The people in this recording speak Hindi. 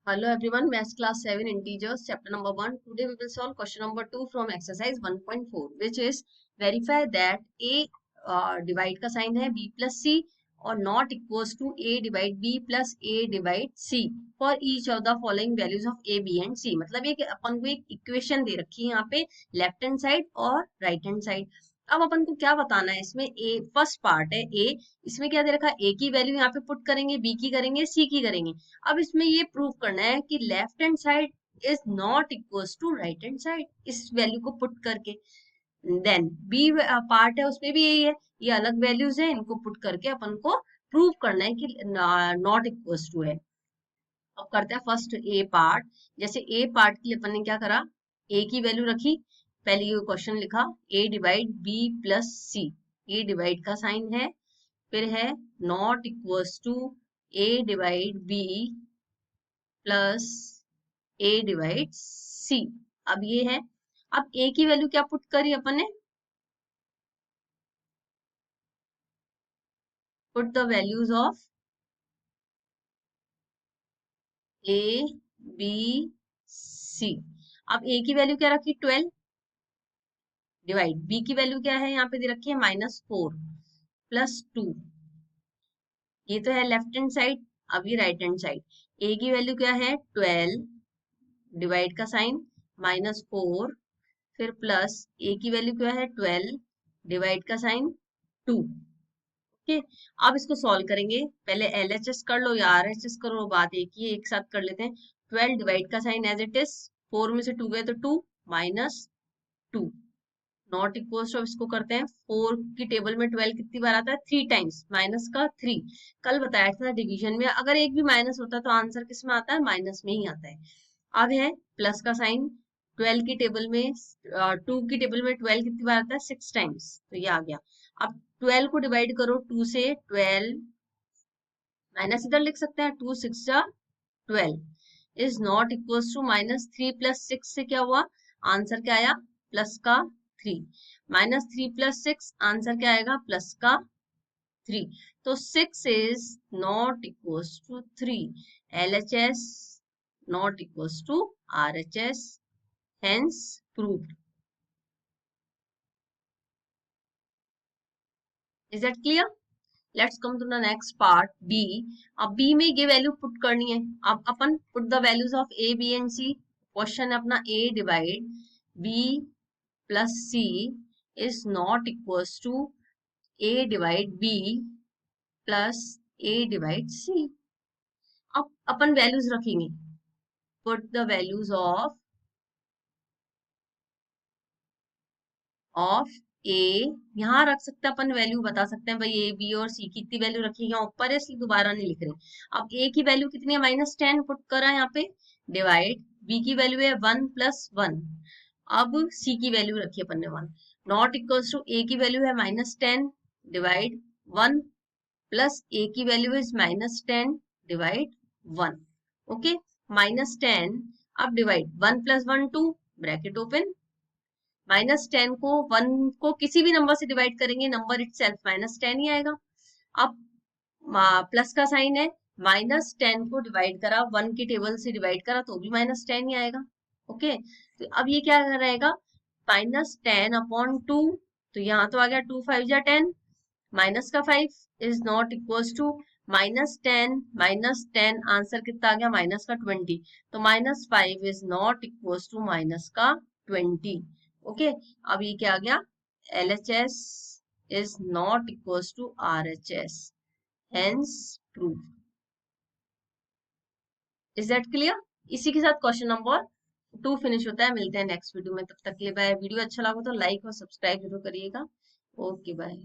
Hello everyone, Maths class 7 integers chapter number 1. Today we will solve question number 2 from exercise 1.4 which is verify that a divide का sign है b plus c और not equals to a divide b plus a divide c for each of the following values of a, b and c. मतलब ये कि अपन को एक इक्वेशन दे रखी है यहाँ पे लेफ्ट हैंड साइड और राइट हैंड साइड. अब अपन को क्या बताना है इसमें ए फर्स्ट पार्ट है ए. इसमें क्या दे रखा है ए की वैल्यू यहाँ पे पुट करेंगे, बी की करेंगे, सी की करेंगे. अब इसमें ये प्रूव करना है कि left hand side is not equals to right hand side इस वैल्यू को पुट करके. देन बी पार्ट है उसमें भी यही है, ये अलग वैल्यूज है, इनको पुट करके अपन को प्रूव करना है कि नॉट इक्वल्स टू है. अब करते हैं फर्स्ट ए पार्ट. जैसे ए पार्ट के लिए अपन ने क्या करा, ए की वैल्यू रखी, पहले ये क्वेश्चन लिखा A divide B plus C. A divide का साइन है, फिर है not equals to A divide B plus A divide C. अब ये है, अब ए की वैल्यू क्या पुट करी अपन ने, put the values of A B C. अब ए की वैल्यू क्या रखी 12 डिवाइड बी की वैल्यू क्या है यहाँ पे दे रखी है -4 प्लस 2. ये तो है लेफ्ट हैंड साइड. अब ये राइट हैंड साइड, ए की वैल्यू क्या है 12 डिवाइड का साइन -4 फिर प्लस ए की वैल्यू क्या है 12 डिवाइड का साइन 2. ओके, अब इसको सॉल्व करेंगे. पहले एलएचएस कर लो या आरएचएस करो, बात एक ही है, एक साथ कर लेते हैं. 12 डिवाइड का साइन एज इट इज, 4 में से 2 गए तो 2 -2 नॉट इक्वल्स टू. अब इसको करते हैं 4 की टेबल में 12 कितनी बार आता है 3 टाइम्स, माइनस का 3. कल बताया था डिवीजन में अगर एक भी माइनस होता है तो आंसर किस में आता है, माइनस में ही आता है. अब है प्लस का साइन, 12 की टेबल में 2 की टेबल में 12 कितनी बार आता है 6 टाइम्स, तो ये आ गया. अब 12 को डिवाइड करो 2 से, 12 माइनस इधर लिख सकते हैं 2 6 जा 12 is not equals to -3 plus 6 से क्या हुआ, आंसर क्या आया प्लस का 3. -3 प्लस 6 आंसर क्या आएगा प्लस का 3. तो 6 is not equals to 3. LHS not equals to RHS, hence proved. Is that clear? Let's come to the next part, B. अब B में ये वैल्यू पुट करनी है. अब अपन put the values of A, B and C. Question है अपना A divide B plus C is not equals to A divide B plus A divide C. अब अपन वैल्यूज रखेंगे, put the values of A. यहाँ रख सकते हैं अपन, वैल्यू बता सकते हैं भाई ए बी और सी की इतनी वैल्यू रखी है ऊपर है इसलिए दोबारा नहीं लिख रहे. अब ए की वैल्यू कितनी है -10 पुट करा यहाँ पे, डिवाइड बी की वैल्यू है 1 + 1. अब सी की वैल्यू रखी है अपन ने 1, नॉट इक्वल्स टू ए की वैल्यू है -10 डिवाइड 1 प्लस ए की वैल्यू इज -10 डिवाइड 1. ओके, -10. अब डिवाइड 1 + 1 2 ब्रैकेट ओपन, -10 को 1 को किसी भी नंबर से डिवाइड करेंगे नंबर इटसेल्फ -10 ही आएगा. अब प्लस का साइन है, -10 को डिवाइड करा 1 की टेबल से डिवाइड करा तो भी -10 ही आएगा. ओके, तो अब ये क्या रहेगा -10 अपॉन 2. तो यहाँ तो आ गया 2 5 जा 10, माइनस का 5 is not equals to -10 answer कितना आ गया -20. तो -5 is not equals to -20. Okay, अब ये क्या आ गया LHS is not equals to RHS, hence prove. Is that clear? इसी के साथ क्वेश्चन नंबर 2 फिनिश होता है. मिलते हैं नेक्स्ट वीडियो में, तब तक के लिए बाय. वीडियो अच्छा लगा तो लाइक और सब्सक्राइब जरूर करिएगा. Okay bye.